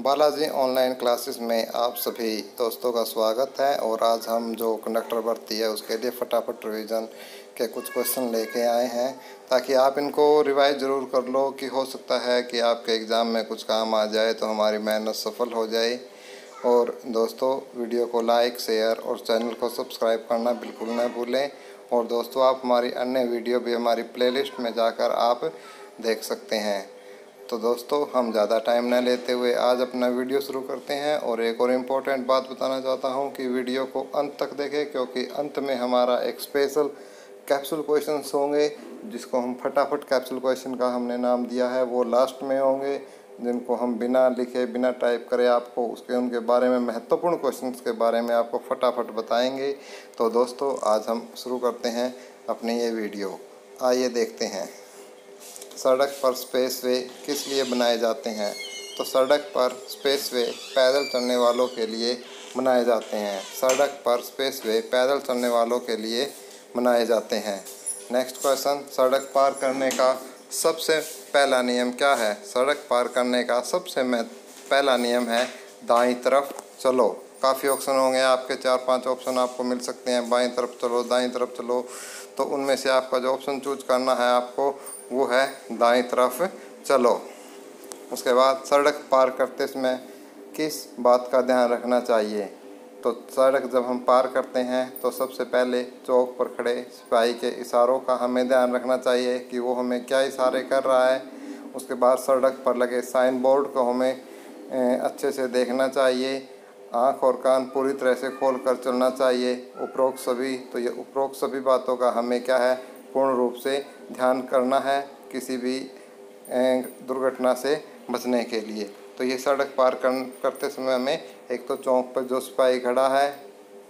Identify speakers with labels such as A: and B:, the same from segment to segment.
A: Balaji online classes में आप सभी दोस्तों का स्वागत है। और आज हम जो कंडक्टर भर्ती है उसके लिए फटाफट रिवीजन के कुछ क्वेश्चन लेके आए हैं, ताकि आप इनको रिवाइज ज़रूर कर लो कि हो सकता है कि आपके एग्ज़ाम में कुछ काम आ जाए तो हमारी मेहनत सफल हो जाए। और दोस्तों, वीडियो को लाइक, शेयर और चैनल को सब्सक्राइब करना बिल्कुल न भूलें। और दोस्तों, आप हमारी अन्य वीडियो भी हमारी प्लेलिस्ट में जाकर आप देख सकते हैं। तो दोस्तों, हम ज़्यादा टाइम न लेते हुए आज अपना वीडियो शुरू करते हैं। और एक और इम्पोर्टेंट बात बताना चाहता हूं कि वीडियो को अंत तक देखें, क्योंकि अंत में हमारा एक स्पेशल कैप्सूल क्वेश्चंस होंगे, जिसको हम फटाफट कैप्सूल क्वेश्चन का हमने नाम दिया है। वो लास्ट में होंगे, जिनको हम बिना लिखे बिना टाइप करे आपको उनके बारे में, महत्वपूर्ण क्वेश्चंस के बारे में आपको फटाफट बताएंगे। तो दोस्तों, आज हम शुरू करते हैं अपनी ये वीडियो। आइए देखते हैं। सड़क पर स्पेसवे किस लिए बनाए जाते हैं? तो सड़क पर स्पेसवे पैदल चलने वालों के लिए बनाए जाते हैं। सड़क पर स्पेसवे पैदल चलने वालों के लिए बनाए जाते हैं। नेक्स्ट क्वेश्चन, सड़क पार करने का सबसे पहला नियम क्या है? सड़क पार करने का सबसे पहला नियम है दाईं तरफ चलो। काफ़ी ऑप्शन होंगे आपके, 4-5 ऑप्शन आपको मिल सकते हैं। बाईं तरफ चलो, दाईं तरफ चलो, तो उनमें से आपका जो ऑप्शन चूज करना है आपको वो है दाईं तरफ चलो। उसके बाद, सड़क पार करते समय किस बात का ध्यान रखना चाहिए? तो सड़क जब हम पार करते हैं तो सबसे पहले चौक पर खड़े सिपाही के इशारों का हमें ध्यान रखना चाहिए कि वो हमें क्या इशारे कर रहा है। उसके बाद सड़क पर लगे साइन बोर्ड को हमें अच्छे से देखना चाहिए। आँख और कान पूरी तरह से खोल कर चलना चाहिए। ये उपरोक्त सभी बातों का हमें क्या है, पूर्ण रूप से ध्यान करना है किसी भी दुर्घटना से बचने के लिए। तो ये सड़क पार करते समय हमें एक तो चौक पर जो सिपाही खड़ा है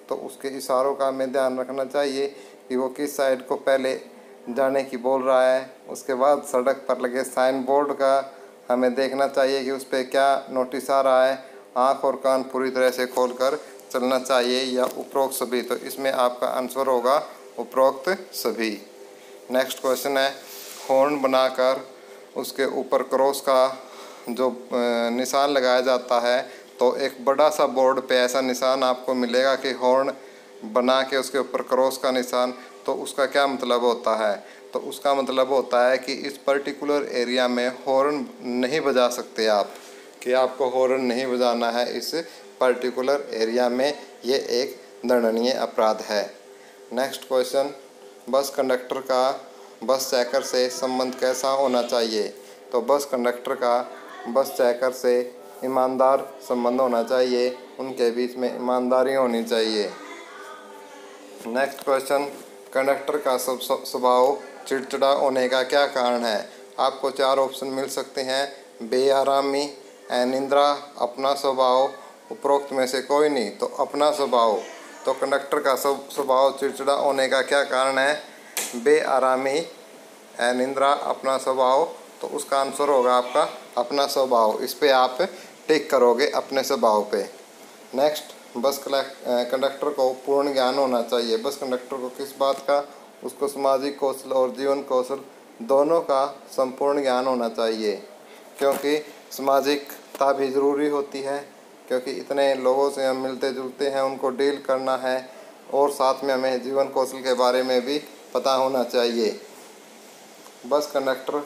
A: तो उसके इशारों का हमें ध्यान रखना चाहिए कि वो किस साइड को पहले जाने की बोल रहा है। उसके बाद सड़क पर लगे साइन बोर्ड का हमें देखना चाहिए कि उस पर क्या नोटिस आ रहा है। आँख और कान पूरी तरह से खोलकर चलना चाहिए, या उपरोक्त सभी। तो इसमें आपका आंसर होगा उपरोक्त सभी। नेक्स्ट क्वेश्चन है, हॉर्न बनाकर उसके ऊपर क्रॉस का जो निशान लगाया जाता है, तो एक बड़ा सा बोर्ड पे ऐसा निशान आपको मिलेगा कि हॉर्न बना के उसके ऊपर क्रॉस का निशान। तो उसका क्या मतलब होता है? तो उसका मतलब होता है कि इस पर्टिकुलर एरिया में हॉर्न नहीं बजा सकते आप, कि आपको हॉर्न नहीं बजाना है इस पर्टिकुलर एरिया में। ये एक दंडनीय अपराध है। नेक्स्ट क्वेश्चन, बस कंडक्टर का बस चेकर से संबंध कैसा होना चाहिए? तो बस कंडक्टर का बस चेकर से ईमानदार संबंध होना चाहिए, उनके बीच में ईमानदारी होनी चाहिए। नेक्स्ट क्वेश्चन, कंडक्टर का स्वभाव चिड़चिड़ा होने का क्या कारण है? आपको 4 ऑप्शन मिल सकते हैं। बेआरामी, अनिद्रा, अपना स्वभाव, उपरोक्त में से कोई नहीं। तो अपना स्वभाव। तो कंडक्टर का स्वभाव चिड़चिड़ा होने का क्या कारण है? बेआरामी, अनिद्रा, अपना स्वभाव। तो उसका आंसर होगा आपका अपना स्वभाव। इस पे आप टिक करोगे, अपने स्वभाव पे। नेक्स्ट, कंडक्टर को पूर्ण ज्ञान होना चाहिए। बस कंडक्टर को किस बात का? उसको सामाजिक कौशल और जीवन कौशल दोनों का संपूर्ण ज्ञान होना चाहिए, क्योंकि सामाजिकता भी ज़रूरी होती है, क्योंकि इतने लोगों से हम मिलते जुलते हैं, उनको डील करना है। और साथ में हमें जीवन कौशल के बारे में भी पता होना चाहिए। बस कंडक्टर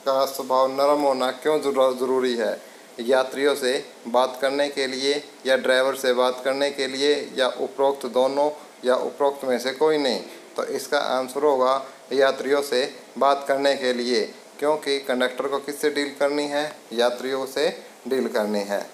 A: का स्वभाव नरम होना क्यों ज़रूरी है? यात्रियों से बात करने के लिए, या ड्राइवर से बात करने के लिए, या उपरोक्त दोनों, या उपरोक्त में से कोई नहीं। तो इसका आंसर होगा यात्रियों से बात करने के लिए, क्योंकि कंडक्टर को किससे डील करनी है? यात्रियों से डील करनी है।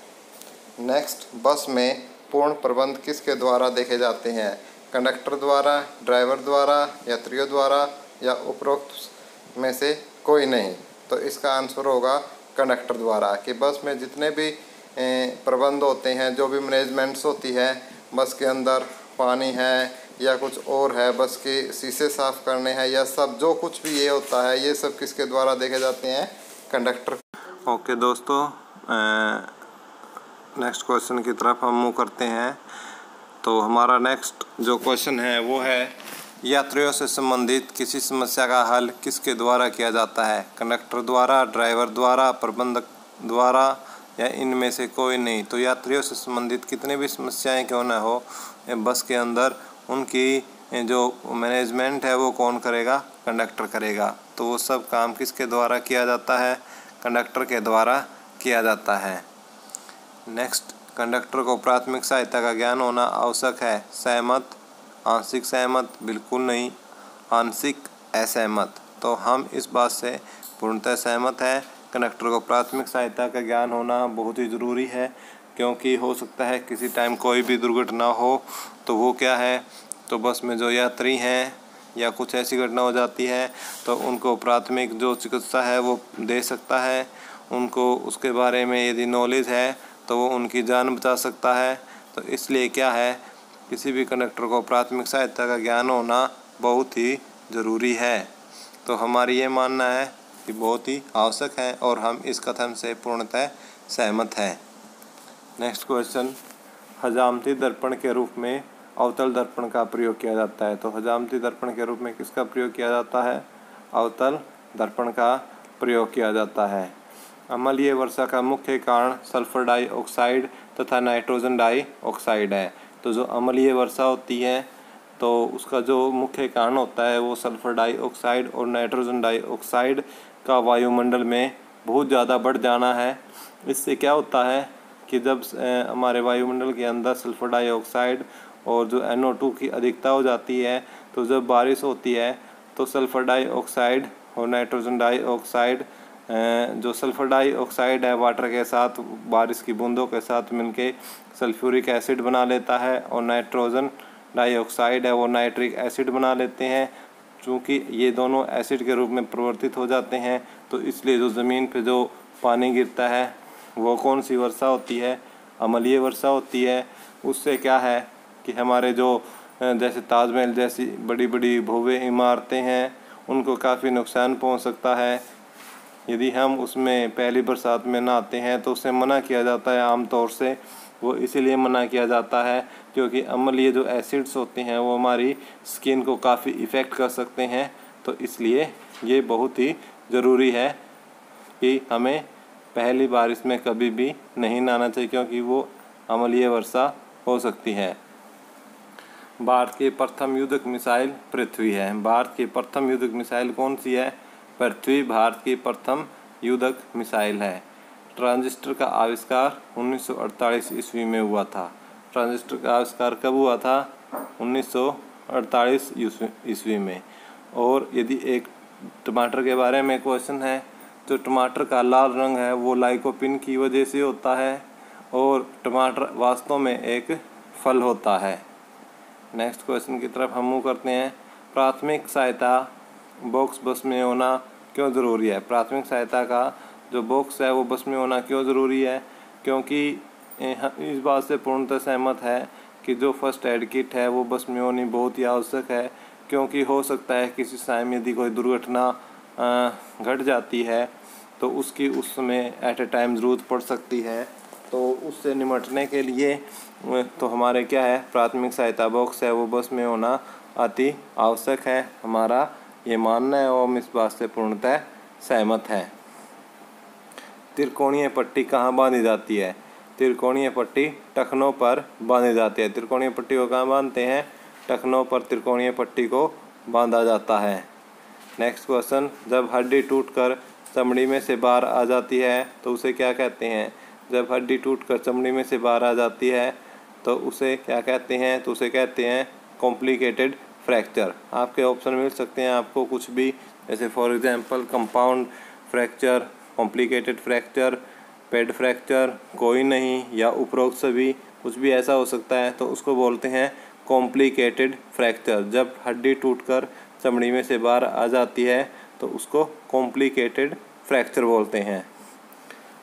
A: नेक्स्ट, बस में पूर्ण प्रबंध किसके द्वारा देखे जाते हैं? कंडक्टर द्वारा, ड्राइवर द्वारा, यात्रियों द्वारा, या उपरोक्त में से कोई नहीं। तो इसका आंसर होगा कंडक्टर द्वारा, कि बस में जितने भी प्रबंध होते हैं, जो भी मैनेजमेंट्स होती है, बस के अंदर पानी है या कुछ और है, बस के शीशे साफ़ करने हैं, या सब जो कुछ भी ये होता है, ये सब किसके द्वारा देखे जाते हैं? कंडक्टर। ओके दोस्तों, नेक्स्ट क्वेश्चन की तरफ हम मूव करते हैं। तो हमारा नेक्स्ट जो क्वेश्चन है वो है, यात्रियों से संबंधित किसी समस्या का हल किसके द्वारा किया जाता है? कंडक्टर द्वारा, ड्राइवर द्वारा, प्रबंधक द्वारा, या इनमें से कोई नहीं। तो यात्रियों से संबंधित कितनी भी समस्याएं क्यों ना हो बस के अंदर, उनकी जो मैनेजमेंट है वो कौन करेगा? कंडक्टर करेगा। तो वो सब काम किसके द्वारा किया जाता है? कंडक्टर के द्वारा किया जाता है। नेक्स्ट, कंडक्टर को प्राथमिक सहायता का ज्ञान होना आवश्यक है। सहमत, आंशिक सहमत, बिल्कुल नहीं, आंशिक असहमत। तो हम इस बात से पूर्णतः सहमत हैं। कंडक्टर को प्राथमिक सहायता का ज्ञान होना बहुत ही ज़रूरी है, क्योंकि हो सकता है किसी टाइम कोई भी दुर्घटना हो तो वो क्या है, तो बस में जो यात्री हैं या कुछ ऐसी घटना हो जाती है तो उनको प्राथमिक जो चिकित्सा है वो दे सकता है। उनको उसके बारे में यदि नॉलेज है तो वो उनकी जान बचा सकता है। तो इसलिए क्या है, किसी भी कंडक्टर को प्राथमिक सहायता का ज्ञान होना बहुत ही ज़रूरी है। तो हमारी ये मानना है कि बहुत ही आवश्यक है और हम इस कथन से पूर्णतः सहमत हैं। नेक्स्ट क्वेश्चन, हजामती दर्पण के रूप में अवतल दर्पण का प्रयोग किया जाता है। तो हजामती दर्पण के रूप में किसका प्रयोग किया जाता है? अवतल दर्पण का प्रयोग किया जाता है। अम्लीय वर्षा का मुख्य कारण सल्फर डाइऑक्साइड तथा नाइट्रोजन डाइऑक्साइड है। तो जो अम्लीय वर्षा होती है तो उसका जो मुख्य कारण होता है वो सल्फर डाइऑक्साइड और नाइट्रोजन डाइऑक्साइड का वायुमंडल में बहुत ज़्यादा बढ़ जाना है। इससे क्या होता है कि जब हमारे वायुमंडल के अंदर सल्फर डाइऑक्साइड और जो NO2 की अधिकता हो जाती है, तो जब बारिश होती है तो सल्फर डाइऑक्साइड और नाइट्रोजन डाइऑक्साइड, जो सल्फर डाइऑक्साइड है वाटर के साथ, बारिश की बूंदों के साथ मिलके सल्फ्यूरिक एसिड बना लेता है, और नाइट्रोजन डाइऑक्साइड है वो नाइट्रिक एसिड बना लेते हैं। चूँकि ये दोनों एसिड के रूप में परिवर्तित हो जाते हैं तो इसलिए जो ज़मीन पे जो पानी गिरता है वो कौन सी वर्षा होती है? अम्लीय वर्षा होती है। उससे क्या है कि हमारे जो जैसे ताजमहल जैसी बड़ी बड़ी भव्य इमारतें हैं उनको काफ़ी नुकसान पहुंच सकता है। यदि हम उसमें पहली बरसात में नहाते हैं तो उससे मना किया जाता है आमतौर से। वो इसीलिए मना किया जाता है क्योंकि अम्लीय जो एसिड्स होते हैं वो हमारी स्किन को काफ़ी इफ़ेक्ट कर सकते हैं। तो इसलिए ये बहुत ही ज़रूरी है कि हमें पहली बारिश में कभी भी नहीं नहाना चाहिए, क्योंकि वो अम्लीय वर्षा हो सकती है। भारत की प्रथम युद्धक मिसाइल पृथ्वी है। भारत की प्रथम युद्धक मिसाइल कौन सी है? पृथ्वी भारत की प्रथम युद्धक मिसाइल है। ट्रांजिस्टर का आविष्कार 1948 ईस्वी में हुआ था। ट्रांजिस्टर का आविष्कार कब हुआ था? 1948 ईस्वी में। और यदि एक टमाटर के बारे में क्वेश्चन है, तो टमाटर का लाल रंग है वो लाइकोपिन की वजह से होता है, और टमाटर वास्तव में एक फल होता है। नेक्स्ट क्वेश्चन की तरफ हम मूव करते हैं। प्राथमिक सहायता बॉक्स बस में होना क्यों ज़रूरी है? प्राथमिक सहायता का जो बॉक्स है वो बस में होना क्यों ज़रूरी है? क्योंकि इस बात से पूर्णतः सहमत है कि जो फर्स्ट एड किट है वो बस में होनी बहुत ही आवश्यक है, क्योंकि हो सकता है किसी टाइम यदि कोई दुर्घटना घट जाती है तो उसकी उस समय एट ए टाइम ज़रूरत पड़ सकती है। तो उससे निपटने के लिए तो हमारे क्या है, प्राथमिक सहायता बॉक्स है वो बस में होना अति आवश्यक है। हमारा ये मानना है और हम इस बात से पूर्णतः सहमत हैं। त्रिकोणीय पट्टी कहाँ बांधी जाती है? त्रिकोणीय पट्टी टखनों पर बांधी जाती है। त्रिकोणीय पट्टी को कहाँ बांधते हैं? टखनों पर त्रिकोणीय पट्टी को बांधा जाता है। नेक्स्ट क्वेश्चन, जब हड्डी टूटकर चमड़ी में से बाहर आ जाती है तो उसे क्या कहते हैं? जब हड्डी टूटकर चमड़ी में से बाहर आ जाती है तो उसे क्या कहते हैं? तो उसे कहते हैं कॉम्प्लिकेटेड फ्रैक्चर। आपके ऑप्शन मिल सकते हैं आपको कुछ भी, जैसे for example compound fracture, complicated fracture, paid fracture, कोई नहीं, या उपरोक्त सभी, कुछ भी ऐसा हो सकता है। तो उसको बोलते हैं कॉम्प्लिकेटेड फ्रैक्चर। जब हड्डी टूटकर चमड़ी में से बाहर आ जाती है तो उसको कॉम्प्लिकेटेड फ्रैक्चर बोलते हैं।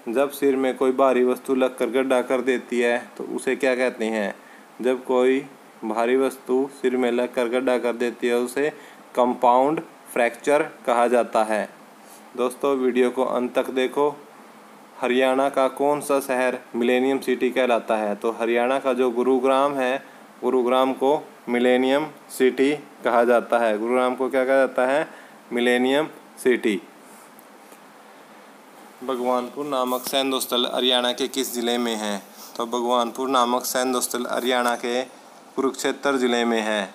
A: जब सिर में कोई भारी वस्तु लगकर गड्ढा कर देती है तो उसे क्या कहते हैं? जब कोई भारी वस्तु सिर में लगकर गड्ढा कर देती है उसे कंपाउंड फ्रैक्चर कहा जाता है। दोस्तों वीडियो को अंत तक देखो। हरियाणा का कौन सा शहर मिलेनियम सिटी कहलाता है? तो हरियाणा का जो गुरुग्राम है, गुरुग्राम को मिलेनियम सिटी कहा जाता है। गुरुग्राम को क्या कहा जाता है? Millennium city. भगवानपुर नामक सैन्य स्थल हरियाणा के किस जिले में है? तो भगवानपुर नामक सैन्य स्थल हरियाणा के कुरुक्षेत्र जिले में है।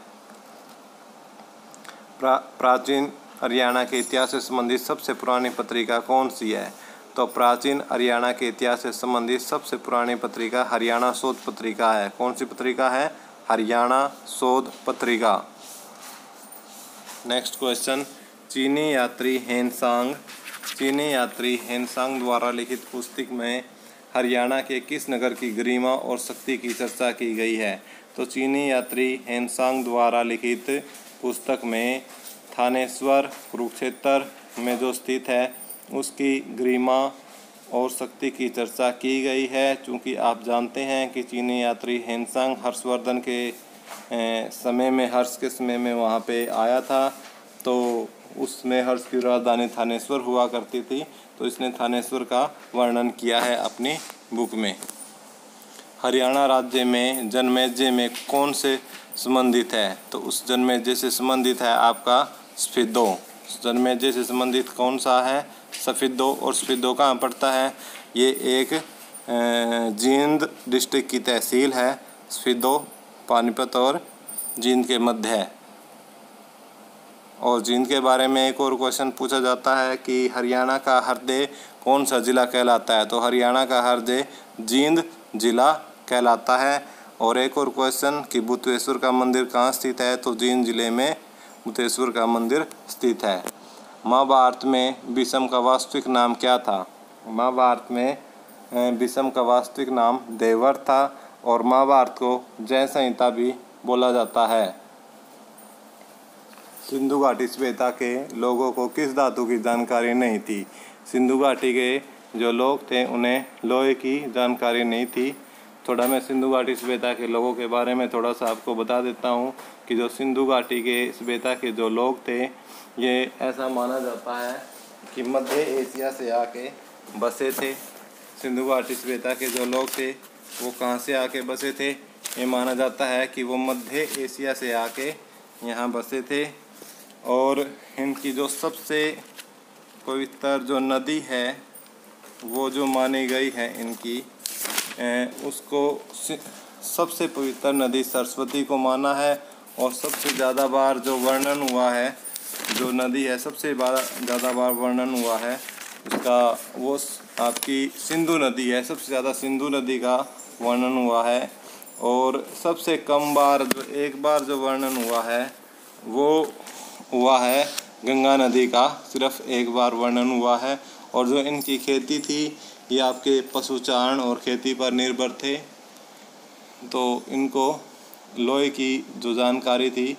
A: प्राचीन हरियाणा के इतिहास से संबंधित सबसे पुरानी पत्रिका कौन सी है? तो प्राचीन हरियाणा के इतिहास से संबंधित सबसे पुरानी पत्रिका हरियाणा शोध पत्रिका है। कौन सी पत्रिका है? हरियाणा शोध पत्रिका। नेक्स्ट क्वेश्चन, चीनी यात्री हेनसांग द्वारा लिखित पुस्तक में हरियाणा के किस नगर की गरिमा और शक्ति की चर्चा की गई है? तो चीनी यात्री हेनसांग द्वारा लिखित पुस्तक में थानेश्वर कुरुक्षेत्र में जो स्थित है उसकी गरिमा और शक्ति की चर्चा की गई है। चूँकि आप जानते हैं कि चीनी यात्री हेनसांग हर्षवर्धन के हर्ष के समय में वहाँ पे आया था, तो उसमें हर्ष की राजधानी थानेश्वर हुआ करती थी, तो इसने थानेश्वर का वर्णन किया है अपनी बुक में। हरियाणा राज्य में जनमेजय में कौन से संबंधित है? तो उस जनमेजय से संबंधित है आपका स्फीदो। जनमेजय से संबंधित कौन सा है? स्फीदो। और स्फीदो कहाँ पड़ता है? ये एक जींद डिस्ट्रिक्ट की तहसील है। स्फीदो पानीपत और जींद के मध्य है। और जींद के बारे में एक और क्वेश्चन पूछा जाता है कि हरियाणा का हृदय कौन सा जिला कहलाता है? तो हरियाणा का हृदय जींद जिला कहलाता है। और एक और क्वेश्चन कि भूतेश्वर का मंदिर कहाँ स्थित है? तो जींद जिले में भूतेश्वर का मंदिर स्थित है। महाभारत में भीष्म का वास्तविक नाम क्या था? महाभारत में भीष्म का वास्तविक नाम देवव्रत था। और महाभारत को जय संहिता भी बोला जाता है। सिंधु घाटी सभ्यता के लोगों को किस धातु की जानकारी नहीं थी? सिंधु घाटी के जो लोग थे उन्हें लोहे की जानकारी नहीं थी। थोड़ा मैं सिंधु घाटी सभ्यता के लोगों के बारे में थोड़ा सा आपको बता देता हूँ कि जो सिंधु घाटी के सभ्यता के जो लोग थे, ये ऐसा माना जाता है कि मध्य एशिया से आके बसे थे। सिंधु घाटी सभ्यता के जो लोग थे वो कहाँ से आके बसे थे? ये माना जाता है कि वो मध्य एशिया से आके यहाँ बसे थे। और इनकी जो सबसे पवित्र जो नदी है वो जो मानी गई है इनकी, उसको सबसे पवित्र नदी सरस्वती को माना है। और सबसे ज़्यादा बार जो वर्णन हुआ है, जो नदी है सबसे ज़्यादा बार वर्णन हुआ है उसका वो आपकी सिंधु नदी है। सबसे ज़्यादा सिंधु नदी का वर्णन हुआ है। और सबसे कम बार जो एक बार जो वर्णन हुआ है वो हुआ है गंगा नदी का, सिर्फ एक बार वर्णन हुआ है। और जो इनकी खेती थी ये आपके पशुचारण और खेती पर निर्भर थे, तो इनको लोहे की जो जानकारी थी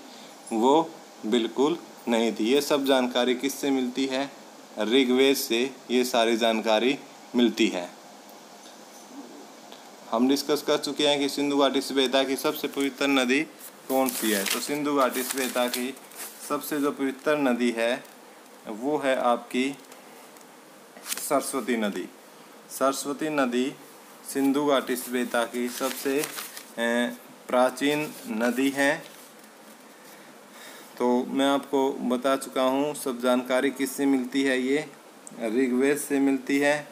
A: वो बिल्कुल नहीं थी। ये सब जानकारी किससे मिलती है? ऋग्वेद से ये सारी जानकारी मिलती है। हम डिस्कस कर चुके हैं कि सिंधु घाटी सभ्यता की सबसे पवित्र नदी कौन सी है। तो सिंधु घाटी सभ्यता की सबसे जो पवित्र नदी है वो है आपकी सरस्वती नदी। सरस्वती नदी सिंधु घाटी सभ्यता की सबसे प्राचीन नदी है। तो मैं आपको बता चुका हूँ सब जानकारी किससे मिलती है, ये ऋग्वेद से मिलती है।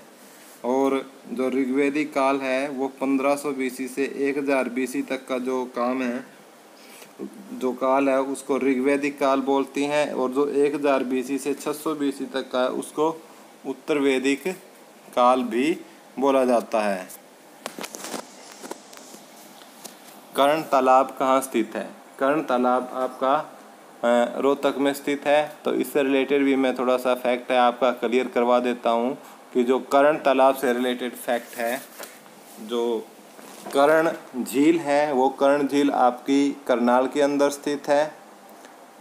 A: और जो ऋग्वेदिक काल है वो 1500 BC से 1000 BC तक का जो काम है, जो काल है उसको ऋग्वेदिक काल बोलती हैं। और जो 1000 BC से 600 BC तक का है उसको उत्तर वैदिक काल भी बोला जाता है। कर्ण तालाब कहाँ स्थित है? कर्ण तालाब आपका रोहतक में स्थित है। तो इससे रिलेटेड भी मैं थोड़ा सा फैक्ट है आपका क्लियर करवा देता हूँ कि जो कर्ण तालाब से रिलेटेड फैक्ट है, जो कर्ण झील है वो कर्ण झील आपकी करनाल के अंदर स्थित है।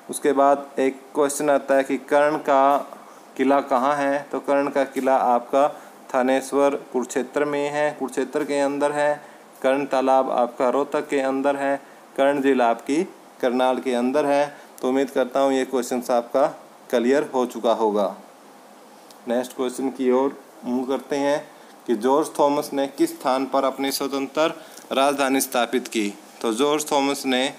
A: उसके बाद एक क्वेश्चन आता है कि कर्ण का किला कहाँ है? तो कर्ण का किला आपका थानेश्वर कुरुक्षेत्र में है, कुरुक्षेत्र के अंदर है। कर्ण तालाब आपका रोहतक के अंदर है। कर्ण झील आपकी करनाल के अंदर है। तो उम्मीद करता हूँ ये क्वेश्चन आपका क्लियर हो चुका होगा। नेक्स्ट क्वेश्चन की ओर मूव करते हैं कि जॉर्ज थॉमस ने किस स्थान पर अपनी स्वतंत्र राजधानी स्थापित की? तो जॉर्ज थॉमस ने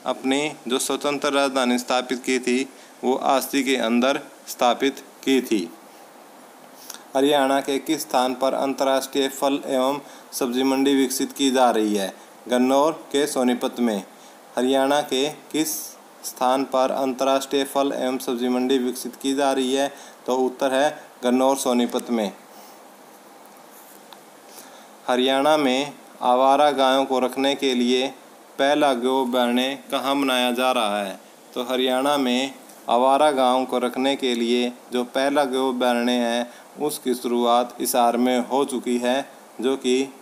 A: अपनी जो स्वतंत्र राजधानी स्थापित की थी वो आस्ती के अंदर स्थापित की थी। हरियाणा के किस स्थान पर अंतर्राष्ट्रीय फल एवं सब्जी मंडी विकसित की जा रही है? गन्नौर के सोनीपत में। हरियाणा के किस स्थान पर अंतर्राष्ट्रीय फल एवं सब्जी मंडी विकसित की जा रही है? तो उत्तर है गन्नौर सोनीपत में। हरियाणा में आवारा गायों को रखने के लिए पहला गोब्यारण्य कहाँ बनाया जा रहा है? तो हरियाणा में आवारा गायों को रखने के लिए जो पहला गोब्यारण्य है उसकी शुरुआत हिसार में हो चुकी है, जो कि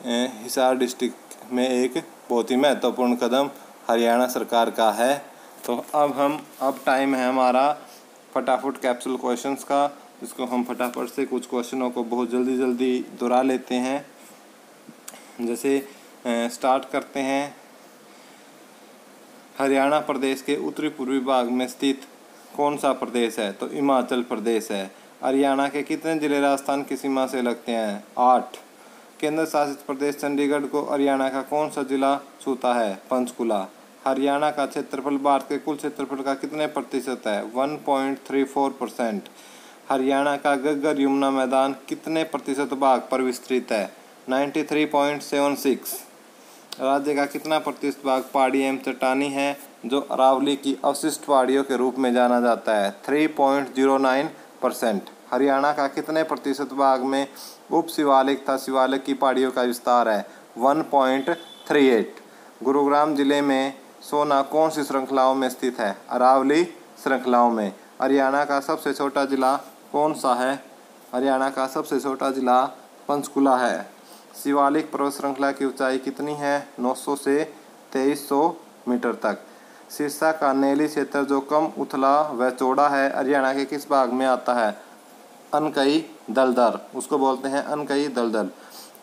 A: हिसार डिस्ट्रिक्ट में एक बहुत ही महत्वपूर्ण कदम हरियाणा सरकार का है। तो अब टाइम है हमारा फटाफट कैप्सूल क्वेश्चंस का, जिसको हम फटाफट से कुछ क्वेश्चनों को बहुत जल्दी दोहरा लेते हैं। जैसे स्टार्ट करते हैं। हरियाणा प्रदेश के उत्तरी पूर्वी भाग में स्थित कौन सा प्रदेश है? तो हिमाचल प्रदेश है। हरियाणा के कितने जिले राजस्थान की सीमा से लगते हैं? 8। केंद्र शासित प्रदेश चंडीगढ़ को हरियाणा का कौन सा जिला छूता है? पंचकुला। हरियाणा का क्षेत्रफल भारत के कुल क्षेत्रफल का कितने प्रतिशत है? 1.34%। हरियाणा का घग्गर यमुना मैदान कितने प्रतिशत भाग पर विस्तृत है? 93.76। राज्य का कितना प्रतिशत भाग पहाड़ी एवं चट्टानी है, जो अरावली की अवशिष्ट पहाड़ियों के रूप में जाना जाता है? 3.09%। हरियाणा का कितने प्रतिशत भाग में उप शिवालिक तथा शिवालिक की पहाड़ियों का विस्तार है? 1.38। गुरुग्राम जिले में सोना कौन सी श्रृंखलाओं में स्थित है? अरावली श्रृंखलाओं में। हरियाणा का सबसे छोटा जिला कौन सा है? हरियाणा का सबसे छोटा जिला पंचकुला है। शिवालिक पर्वत श्रृंखला की ऊंचाई कितनी है? 900 से 2300 मीटर तक। सिरसा का नेली क्षेत्र जो कम उथला व चौड़ा है, हरियाणा के किस भाग में आता है? अनकई दलदल, उसको बोलते हैं अनकई दलदल।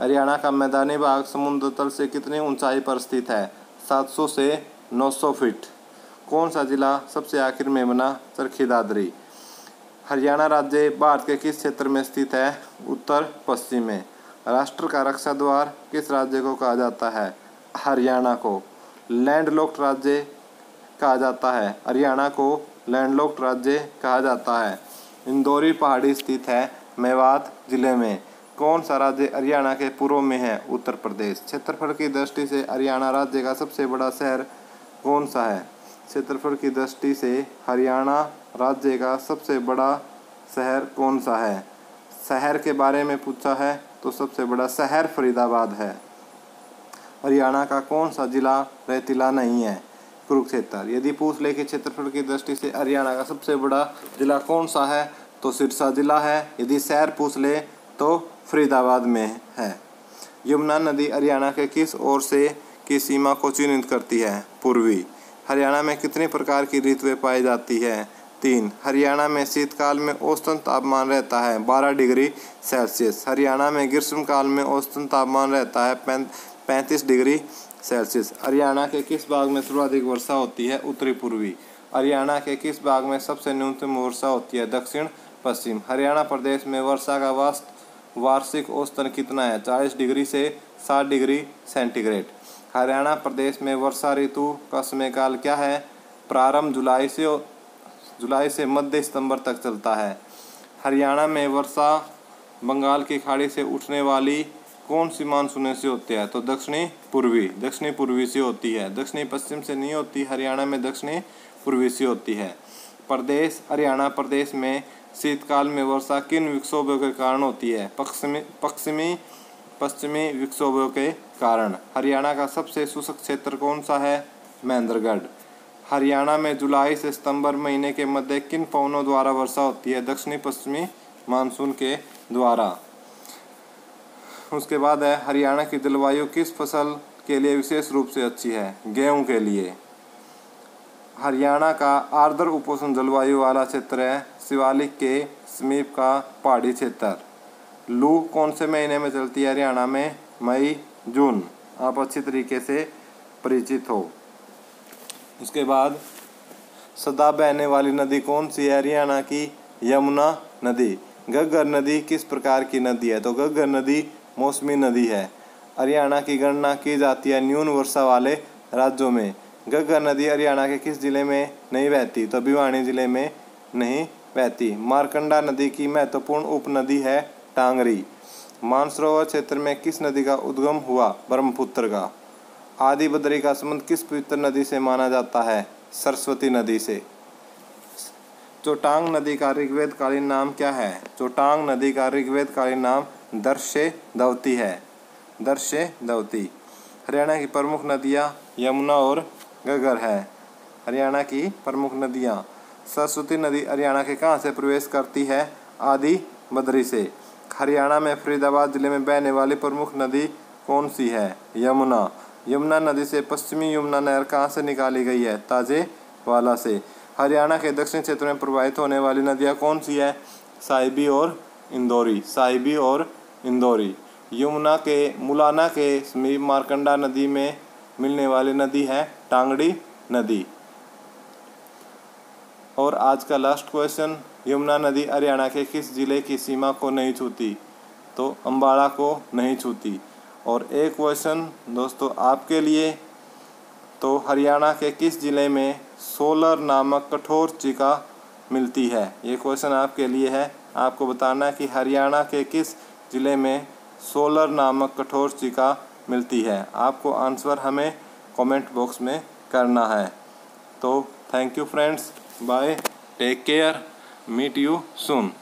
A: हरियाणा का मैदानी भाग समुद्र तल से कितनी ऊंचाई पर स्थित है? 700 से 900 फीट। कौन सा जिला सबसे आखिर में बना? चरखी दादरी। हरियाणा राज्य भारत के किस क्षेत्र में स्थित है? उत्तर पश्चिम में। राष्ट्र का रक्षा द्वार किस राज्य को कहा जाता है? हरियाणा को। लैंडलॉक्ड राज्य कहा जाता है? हरियाणा को लैंडलॉक्ड राज्य कहा जाता है। इंदौरी पहाड़ी स्थित है मेवात जिले में। कौन सा राज्य हरियाणा के पूर्व में है? उत्तर प्रदेश। क्षेत्रफल की दृष्टि से हरियाणा राज्य का सबसे बड़ा शहर कौन सा है? क्षेत्रफल की दृष्टि से हरियाणा राज्य का सबसे बड़ा शहर कौन सा है? शहर के बारे में पूछा है तो सबसे बड़ा शहर फरीदाबाद है। हरियाणा का कौन सा जिला रेतीला नहीं है? कुरुक्षेत्र। यदि पूछ ले कि क्षेत्रफल की दृष्टि से हरियाणा का सबसे बड़ा जिला कौन सा है, तो सिरसा जिला है। यदि शहर पूछ ले तो फरीदाबाद में है। यमुना नदी हरियाणा के किस ओर से की सीमा को चिन्हित करती है? पूर्वी। हरियाणा में कितने प्रकार की ऋतुएं पाई जाती है? 3। हरियाणा में शीतकाल में औसतन तापमान रहता है 12 डिग्री सेल्सियस। हरियाणा में ग्रीष्मकाल में औसतन तापमान रहता है 35 डिग्री सेल्सियस। हरियाणा के किस भाग में सर्वाधिक वर्षा होती है? उत्तरी पूर्वी। हरियाणा के किस भाग में सबसे न्यूनतम वर्षा होती है? दक्षिण पश्चिम। हरियाणा प्रदेश में वर्षा का वार्षिक औसतन कितना है? 40 डिग्री से 60 डिग्री सेंटीग्रेड। हरियाणा प्रदेश में वर्षा ऋतु का समयकाल क्या है? प्रारंभ जुलाई से मध्य सितंबर तक चलता है। हरियाणा में वर्षा बंगाल की खाड़ी से उठने वाली कौन सी मानसून से होती है? तो दक्षिणी पूर्वी से होती है। दक्षिणी पश्चिम से नहीं होती, हरियाणा में दक्षिणी पूर्वी से होती है। प्रदेश हरियाणा प्रदेश में शीतकाल में वर्षा किन विक्षोभों के कारण होती है? पश्चिमी विक्षोभों के कारण। हरियाणा का सबसे शुष्क क्षेत्र कौन सा है? महेंद्रगढ़। हरियाणा में जुलाई से सितंबर महीने के मध्य किन पवनों द्वारा वर्षा होती है? दक्षिणी पश्चिमी मानसून के द्वारा। उसके बाद है हरियाणा की जलवायु किस फसल के लिए विशेष रूप से अच्छी है? गेहूं के लिए। हरियाणा का आर्द्र उपोष्ण जलवायु वाला क्षेत्र है शिवालिक के समीप का पहाड़ी क्षेत्र। लू कौन से महीने में चलती है हरियाणा में? मई जून। आप अच्छी तरीके से परिचित हो। उसके बाद सदा बहने वाली नदी कौन सी है हरियाणा की? यमुना नदी। घग्गर नदी किस प्रकार की नदी है? तो घग्गर नदी मौसमी नदी है। हरियाणा की गणना की जाती है न्यून वर्षा वाले राज्यों में। घग्गर नदी हरियाणा के किस जिले में नहीं बहती? तो भिवानी जिले में नहीं बहती। मारकंडा नदी की महत्वपूर्ण उपनदी है टांगरी। मानसरोवर क्षेत्र में किस नदी का उद्गम हुआ? ब्रह्मपुत्र का। आदि बद्री का संबंध किस पवित्र नदी से माना जाता है? सरस्वती नदी से। चोटांग नदी का ऋग्वेद कालीन नाम क्या है? चोटांग नदी का ऋग्वेद कालीन नाम दर्शेदवती है। दर्शेदवती। हरियाणा की प्रमुख नदियाँ यमुना और घग्गर है। हरियाणा की प्रमुख नदियाँ। सरस्वती नदी हरियाणा के कहाँ से प्रवेश करती है? आदि बद्री से। हरियाणा में फरीदाबाद जिले में बहने वाली प्रमुख नदी कौन सी है? यमुना। यमुना नदी से पश्चिमी यमुना नहर कहाँ से निकाली गई है? ताजेवाला से। हरियाणा के दक्षिण क्षेत्र में प्रवाहित होने वाली नदियाँ कौन सी है? साहिबी और इंदौरी। साहिबी और इंदौरी। मुलाना के समीप मारकंडा नदी में मिलने वाली नदी है टांगड़ी नदी। और आज का लास्ट क्वेश्चन, यमुना नदी हरियाणा के किस जिले की सीमा को नहीं छूती? तो अम्बाला को नहीं छूती। और एक क्वेश्चन दोस्तों आपके लिए, तो हरियाणा के किस जिले में सोलर नामक कठोर चिका मिलती है? ये क्वेश्चन आपके लिए है। आपको बताना है कि हरियाणा के किस जिले में सोलर नामक कठोर चिका मिलती है। आपको आंसर हमें कमेंट बॉक्स में करना है। तो thank you friends, bye, take care, meet you soon.